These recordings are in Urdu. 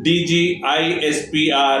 DGISPR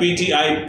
PTIP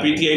PTI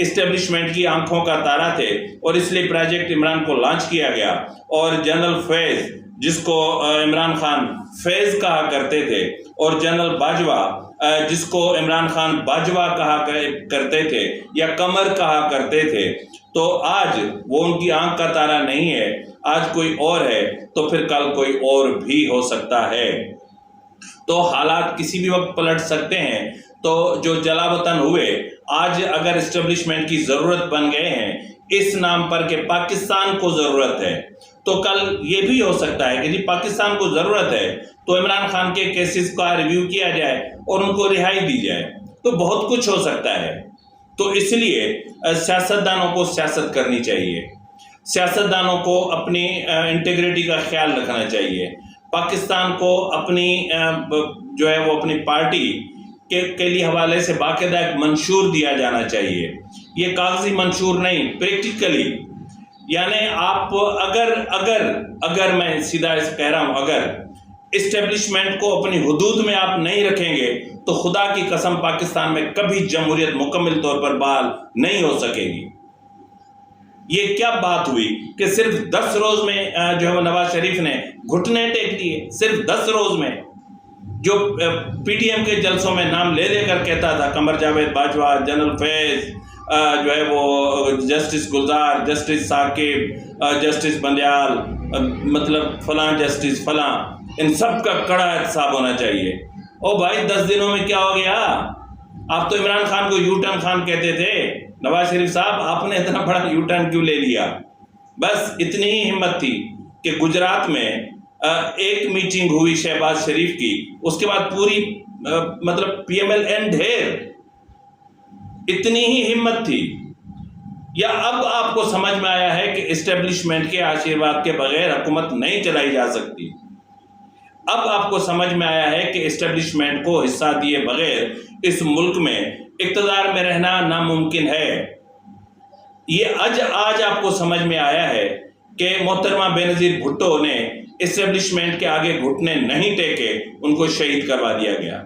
اسٹیبلشمنٹ کی آنکھوں کا تارا تھے اور اس لیے پروجیکٹ عمران کو لانچ کیا گیا، اور جنرل فیض جس کو عمران خان فیض کہا کرتے تھے، اور جنرل باجوہ جس کو عمران خان باجوہ کہا کرتے تھے یا قمر کہا کرتے تھے، تو آج وہ ان کی آنکھ کا تارا نہیں ہے، آج کوئی اور ہے، تو پھر کل کوئی اور بھی ہو سکتا ہے۔ تو حالات کسی بھی وقت پلٹ سکتے ہیں۔ تو جو جلا وطن ہوئے آج اگر اسٹیبلشمنٹ کی ضرورت بن گئے ہیں اس نام پر کہ پاکستان کو ضرورت ہے، تو کل یہ بھی ہو سکتا ہے کہ جی پاکستان کو ضرورت ہے تو عمران خان کے کیسز کا ریویو کیا جائے اور ان کو رہائی دی جائے، تو بہت کچھ ہو سکتا ہے۔ تو اس لیے سیاستدانوں کو سیاست کرنی چاہیے، سیاستدانوں کو اپنی انٹیگریٹی کا خیال رکھنا چاہیے، پاکستان کو اپنی جو ہے وہ اپنی پارٹی کے لیے حوالے سے باقاعدہ ایک منشور دیا جانا چاہیے، یہ کاغذی منشور نہیں، پریکٹیکلی، یعنی آپ اگر میں سیدھا کہہ رہا ہوں، اگر اسٹیبلشمنٹ کو اپنی حدود میں آپ نہیں رکھیں گے تو خدا کی قسم پاکستان میں کبھی جمہوریت مکمل طور پر بحال نہیں ہو سکے گی۔ یہ کیا بات ہوئی کہ صرف 10 روز میں جو ہے وہ نواز شریف نے گھٹنے ٹیک دیے، صرف 10 روز میں، جو پی ٹی ایم کے جلسوں میں نام لے کر کہتا تھا قمر جاوید باجوہ، جنرل فیض، جو ہے وہ جسٹس گلزار، جسٹس ثاقب، جسٹس بندیال، مطلب فلاں جسٹس فلاں، ان سب کا کڑا احتساب ہونا چاہیے۔ او بھائی 10 دنوں میں کیا ہو گیا؟ آپ تو عمران خان کو یو ٹرن خان کہتے تھے، نواز شریف صاحب آپ نے اتنا بڑا یو ٹرن کیوں لے لیا؟ بس اتنی ہی ہمت تھی کہ گجرات میں ایک میٹنگ ہوئی شہباز شریف کی، اس کے بعد پوری مطلب پی ایم ایل این ڈھیر، اتنی ہی ہمت تھی؟ یا اب آپ کو سمجھ میں آیا ہے کہ اسٹیبلشمنٹ کے آشیرواد کے بغیر حکومت نہیں چلائی جا سکتی؟ اب آپ کو سمجھ میں آیا ہے کہ اسٹیبلشمنٹ کو حصہ دیے بغیر اس ملک میں اقتدار میں رہنا ناممکن ہے۔ یہ آج آپ کو سمجھ میں آیا ہے کہ محترمہ بے نظیر بھٹو نے اسٹیبلشمنٹ کے آگے گھٹنے نہیں ٹیکے، ان کو شہید کروا دیا گیا،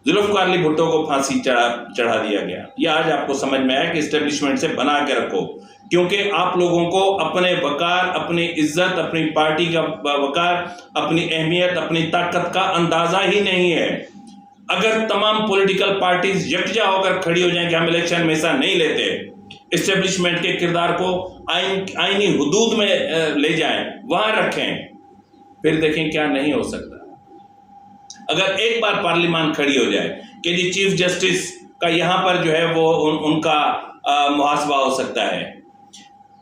ذوالفقار علی بھٹو کو پھانسی چڑھا دیا گیا۔ یہ آج آپ کو سمجھ میں آیا کہ اسٹیبلشمنٹ سے بنا کے رکھو، کیونکہ آپ لوگوں کو اپنے وقار، اپنی عزت، اپنی پارٹی کا وقار، اپنی اہمیت، اپنی طاقت کا اندازہ ہی نہیں ہے۔ اگر تمام پولیٹیکل پارٹیز یکجا ہو کر کھڑی ہو جائیں کہ ہم الیکشن میں حصہ نہیں لیتے، اسٹیبلشمنٹ کے کردار کو آئینی حدود میں لے جائیں، وہاں رکھیں، پھر دیکھیں کیا نہیں ہو سکتا۔ اگر ایک بار پارلیمان کھڑی ہو جائے کہ جی چیف جسٹس کا یہاں پر جو ہے وہ ان کا محاسبہ ہو سکتا ہے،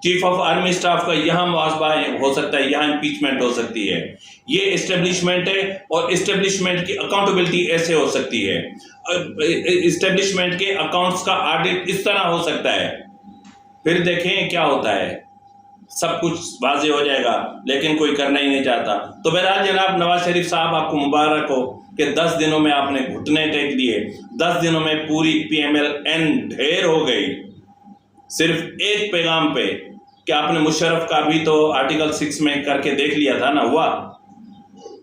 چیف آف آرمی اسٹاف کا یہاں محاسبہ ہو سکتا ہے، یہاں امپیچمنٹ ہو سکتی ہے، یہ اسٹیبلشمنٹ ہے، اور اسٹیبلشمنٹ کی اکاؤنٹیبلٹی ایسے ہو سکتی ہے، اسٹیبلشمنٹ کے اکاؤنٹس کا آڈٹ اس طرح ہو سکتا ہے، پھر دیکھیں کیا ہوتا ہے، سب کچھ واضح ہو جائے گا، لیکن کوئی کرنا ہی نہیں چاہتا۔ تو بہرحال جناب نواز شریف صاحب آپ کو مبارک ہو کہ 10 دنوں میں آپ نے گھٹنے ٹیک دیے، 10 دنوں میں پوری پی ایم ایل این ڈھیر ہو گئی، صرف ایک پیغام پہ کہ آپ نے مشرف کا بھی تو آرٹیکل 6 میں کر کے دیکھ لیا تھا نا، ہوا،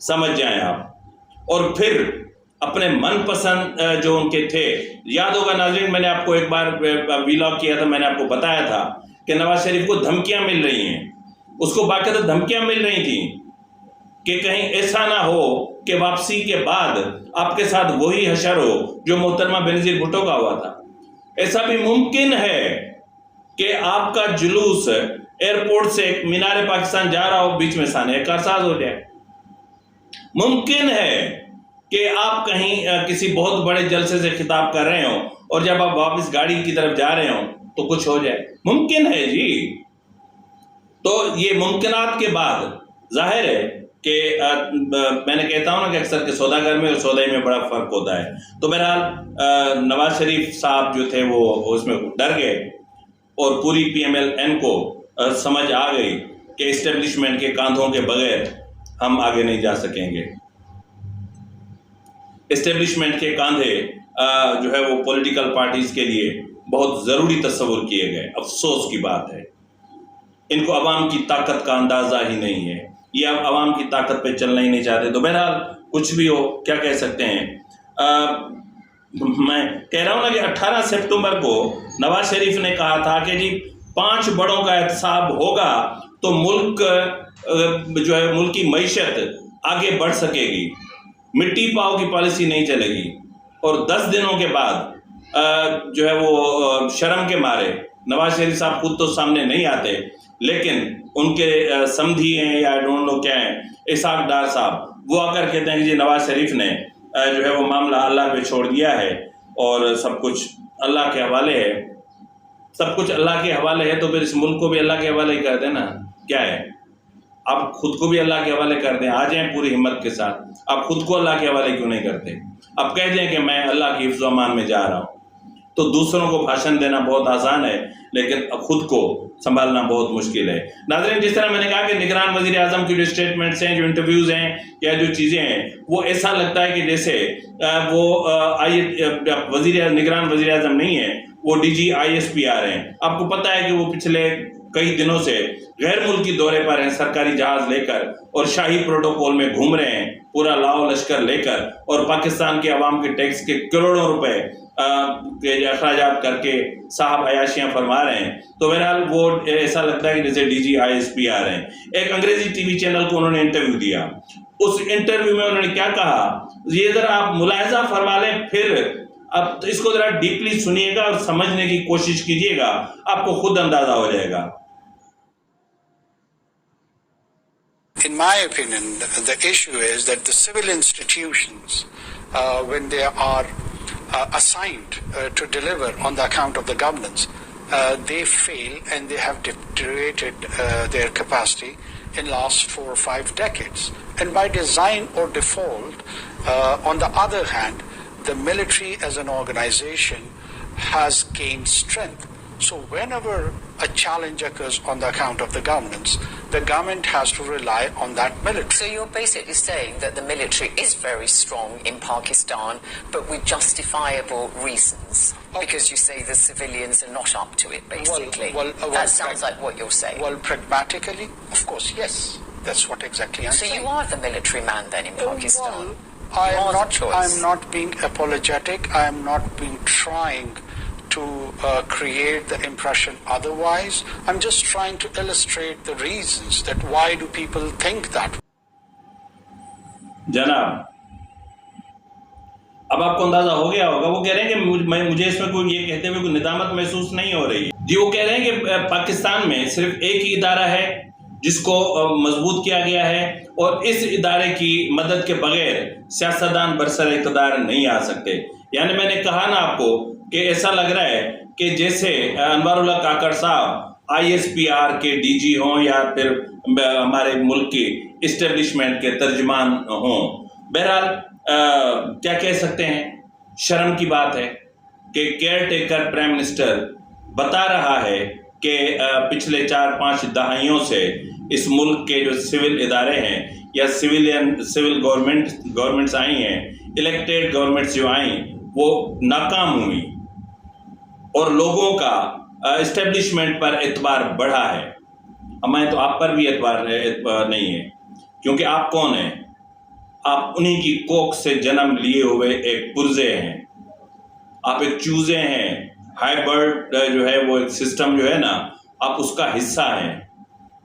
سمجھ جائیں آپ۔ اور پھر اپنے من پسند جو ان کے تھے، یاد ہوگا ناظرین میں نے آپ کو ایک بار ویلاگ کیا تھا، میں نے آپ کو بتایا تھا کہ نواز شریف کو دھمکیاں مل رہی ہیں، اس کو باقاعدہ دھمکیاں مل رہی تھیں کہ کہیں ایسا نہ ہو کہ واپسی کے بعد آپ کے ساتھ وہی حشر ہو جو محترمہ بے نظیر بھٹو کا ہوا تھا۔ ایسا بھی ممکن ہے کہ آپ کا جلوس ایئرپورٹ سے مینار پاکستان جا رہا ہو، بیچ میں سانحہ کارساز ہو جائے، ممکن ہے کہ آپ کہیں کسی بہت بڑے جلسے سے خطاب کر رہے ہوں اور جب آپ واپس گاڑی کی طرف جا رہے ہوں تو کچھ ہو جائے، ممکن ہے جی۔ تو یہ ممکنات کے بعد ظاہر ہے کہ میں نے کہتا ہوں نا کہ اکثر کے سوداگر میں اور سودائی میں بڑا فرق ہوتا ہے۔ تو بہرحال نواز شریف صاحب جو تھے وہ اس میں ڈر گئے، اور پوری پی ایم ایل این کو سمجھ آ گئی کہ اسٹیبلشمنٹ کے کاندھوں کے بغیر ہم آگے نہیں جا سکیں گے۔ اسٹیبلشمنٹ کے کاندھے جو ہے وہ پولیٹیکل پارٹیز کے لیے بہت ضروری تصور کیے گئے، افسوس کی بات ہے، ان کو عوام کی طاقت کا اندازہ ہی نہیں ہے، یہ اب عوام کی طاقت پہ چلنا ہی نہیں چاہتے۔ تو بہرحال کچھ بھی ہو، کیا کہہ سکتے ہیں، میں کہہ رہا ہوں نا کہ 18 سپتمبر کو نواز شریف نے کہا تھا کہ جی 5 بڑوں کا احتساب ہوگا تو ملک جو ہے ملک کی معیشت آگے بڑھ سکے گی، مٹی پاؤ کی پالیسی نہیں چلے گی. اور 10 دنوں کے بعد جو ہے وہ شرم کے مارے نواز شریف صاحب خود تو سامنے نہیں آتے، لیکن ان کے سمدھی ہیں یا ڈونٹ نو کیا ہیں، اسحاق ڈار صاحب، وہ آ کر کہتے ہیں کہ جی نواز شریف نے جو ہے وہ معاملہ اللہ پہ چھوڑ دیا ہے اور سب کچھ اللہ کے حوالے ہے. سب کچھ اللہ کے حوالے ہے تو پھر اس ملک کو بھی اللہ کے حوالے کر دیں نا. کیا ہے، آپ خود کو بھی اللہ کے حوالے کر دیں، آ جائیں پوری ہمت کے ساتھ. آپ خود کو اللہ کے حوالے کیوں نہیں کرتے؟ آپ کہہ دیں کہ میں اللہ کی حفظ و امان میں جا رہا ہوں. تو دوسروں کو بھاشن دینا بہت آسان ہے، لیکن خود کو سنبھالنا بہت مشکل ہے. ناظرین، جس طرح میں نے کہا کہ نگران وزیر اعظم کی جو اسٹیٹمنٹس ہیں، جو انٹرویوز ہیں یا جو چیزیں ہیں، وہ ایسا لگتا ہے کہ جیسے وہ نگران وزیر اعظم نہیں ہے، وہ ڈی جی ISPR ہیں. آپ کو پتہ ہے کہ وہ پچھلے کئی دنوں سے غیر ملکی دورے پر ہیں، سرکاری جہاز لے کر اور شاہی پروٹوکول میں گھوم رہے ہیں، پورا لاؤ لشکر لے کر، اور پاکستان کے عوام کے ٹیکس کے کروڑوں روپے کے اخراجات کر کے صاحب عیاشیاں فرما رہے ہیں. تو بہرحال وہ ایسا لگتا ہے کہ جیسے ڈی جی ISPR ہیں. ایک انگریزی ٹی وی چینل کو انہوں نے انٹرویو دیا. اس انٹرویو میں انہوں نے کیا کہا، یہ ذرا آپ ملاحظہ فرما لیں، پھر اب اس کو ذرا ڈیپلی سنیے گا اور سمجھنے کی کوشش کیجیے گا، آپ کو خود اندازہ ہو جائے گا. In my opinion, the issue is that the civil institutions, when they are assigned to deliver on the account of the governance, they fail and they have deteriorated their capacity in last 4 or 5 decades. And by design or default, on the other hand, the military as an organization has gained strength. So whenever a challenge occurs on the account of the governance, the government has to rely on that military. So you're basically saying that the military is very strong in Pakistan, but with justifiable reasons, because you say the civilians are not up to it, basically. That sounds like what you're saying. Well, pragmatically, of course, yes. That's what exactly I'm saying. So you are the military man then in Pakistan? I'm not being apologetic. I am not being trying to create the impression otherwise. I'm just trying to illustrate the reasons that why do people think that. جناب، اب آپ کو اندازہ ہو گیا ہوگا، وہ کہہ رہے ہیں کہ مجھے اس میں کوئی یہ کہتے ہوئے کوئی ندامت محسوس نہیں ہو رہی ہے. جی، وہ کہہ رہے ہیں کہ پاکستان میں صرف ایک ہی ادارہ ہے جس کو مضبوط کیا گیا ہے، اور اس ادارے کی مدد کے بغیر سیاستدان برسر اقتدار نہیں آ سکتے. یعنی میں نے کہا نا آپ کو کہ ایسا لگ رہا ہے کہ جیسے انوار اللہ کاکڑ صاحب ISPR کے DG ہوں یا پھر ہمارے ملک کی اسٹیبلشمنٹ کے ترجمان ہوں. بہرحال کیا کہہ سکتے ہیں، شرم کی بات ہے کہ کیئر ٹیکر پرائم منسٹر بتا رہا ہے کہ پچھلے 4-5 دہائیوں سے اس ملک کے جو سول ادارے ہیں یا سول گورنمنٹس آئی ہیں، الیکٹڈ گورنمنٹس جو آئیں، وہ ناکام ہوئی اور لوگوں کا اسٹیبلشمنٹ پر اعتبار بڑھا ہے. ہمیں تو آپ پر بھی اعتبار نہیں ہے، کیونکہ آپ کون ہیں؟ آپ انہی کی کوکھ سے جنم لیے ہوئے ایک پرزے ہیں، آپ ایک چوزے ہیں. ہائی برڈ جو ہے وہ ایک سسٹم جو ہے نا، آپ اس کا حصہ ہیں.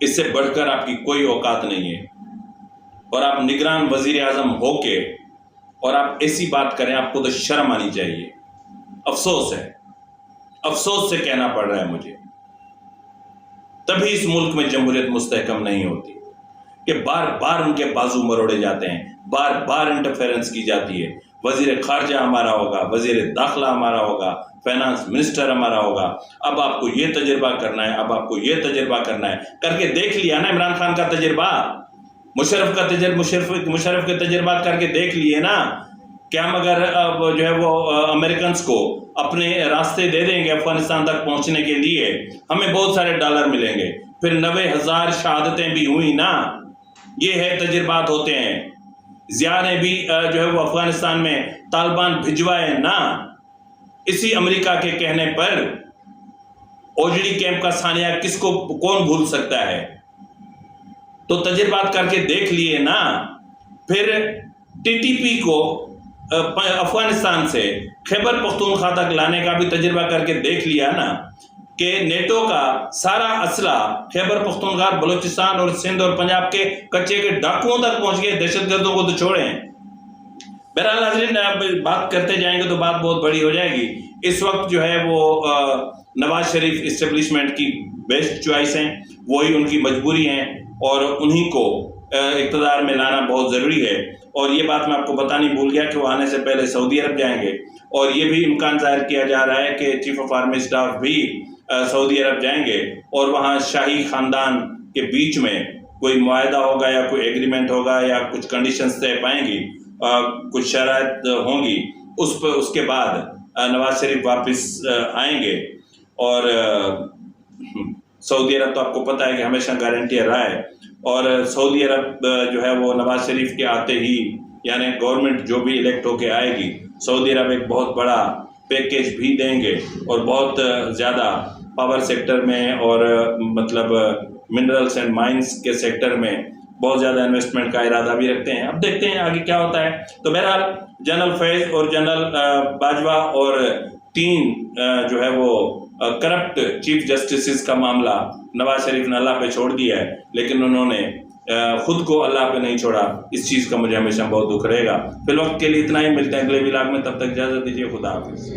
اس سے بڑھ کر آپ کی کوئی اوقات نہیں ہے. اور آپ نگران وزیر اعظم ہو کے اور آپ ایسی بات کریں، آپ کو تو شرم آنی چاہیے. افسوس ہے، افسوس سے کہنا پڑ رہا ہے مجھے. تبھی اس ملک میں جمہوریت مستحکم نہیں ہوتی کہ بار بار ان کے بازو مروڑے جاتے ہیں، بار بار انٹرفیرنس کی جاتی ہے. وزیر خارجہ ہمارا ہوگا، وزیر داخلہ ہمارا ہوگا، فائنانس منسٹر ہمارا ہوگا. اب آپ کو یہ تجربہ کرنا ہے، اب آپ کو یہ تجربہ کرنا ہے. کر کے دیکھ لیا نا عمران خان کا تجربہ، مشرف کے تجربات کر کے دیکھ لیے نا کہ ہم اگر جو ہے وہ امریکنز کو اپنے راستے دے دیں گے افغانستان تک پہنچنے کے لیے، ہمیں بہت سارے ڈالر ملیں گے. پھر 90,000 شہادتیں بھی ہوئی نا. یہ ہے تجربات ہوتے ہیں. ضیاء نے بھی جو ہے وہ افغانستان میں طالبان بھجوائے نا، اسی امریکہ کے کہنے پر. اوجڑی کیمپ کا ثانیہ کس کو کون بھول سکتا ہے؟ تو تجربات کر کے دیکھ لیے نا. پھر TTP کو افغانستان سے خیبر پختونخوا تک لانے کا بھی تجربہ کر کے دیکھ لیا نا کہ نیٹو کا سارا اسلحہ خیبر پختونخوا، بلوچستان اور سندھ اور پنجاب کے کچے کے ڈاکوؤں تک پہنچ گئے، دہشت گردوں کو تو چھوڑے ہیں۔ بہرحال ناظرین، بات کرتے جائیں گے تو بات بہت بڑی ہو جائے گی۔ اس وقت جو ہے وہ نواز شریف اسٹیبلشمنٹ کی بیسٹ چوائس ہیں، وہی ان کی مجبوری ہیں اور انہی کو اقتدار میں لانا بہت ضروری ہے۔ اور یہ بات میں آپ کو بتانی بھول گیا کہ وہ آنے سے پہلے سعودی عرب جائیں گے، اور یہ بھی امکان ظاہر کیا جا رہا ہے کہ چیف آف آرمی اسٹاف بھی سعودی عرب جائیں گے، اور وہاں شاہی خاندان کے بیچ میں کوئی معاہدہ ہوگا یا کوئی ایگریمنٹ ہوگا یا کچھ کنڈیشنز طے پائیں گی، کچھ شرائط ہوں گی، اس کے بعد نواز شریف واپس آئیں گے۔ اور سعودی عرب تو آپ کو پتہ ہے کہ ہمیشہ گارنٹیئر رہا ہے، اور سعودی عرب جو ہے وہ نواز شریف کے آتے ہی، یعنی گورنمنٹ جو بھی الیکٹ ہو کے آئے گی، سعودی عرب ایک بہت بڑا پیکیج بھی دیں گے، اور بہت زیادہ پاور سیکٹر میں اور مطلب منرلز اینڈ مائنز کے سیکٹر میں بہت زیادہ انویسٹمنٹ کا ارادہ بھی رکھتے ہیں۔ اب دیکھتے ہیں آگے کیا ہوتا ہے۔ تو بہرحال جنرل فیض اور جنرل باجوہ اور تین جو ہے وہ کرپٹ چیف جسٹسز کا معاملہ نواز شریف نے اللہ پہ چھوڑ دیا ہے، لیکن انہوں نے خود کو اللہ پہ نہیں چھوڑا۔ اس چیز کا مجھے ہمیشہ بہت دکھ رہے گا۔ فی الوقت کے لیے اتنا ہی، ملتے ہیں اگلے ولاگ میں، تب تک اجازت دیجیے، خدا حافظ۔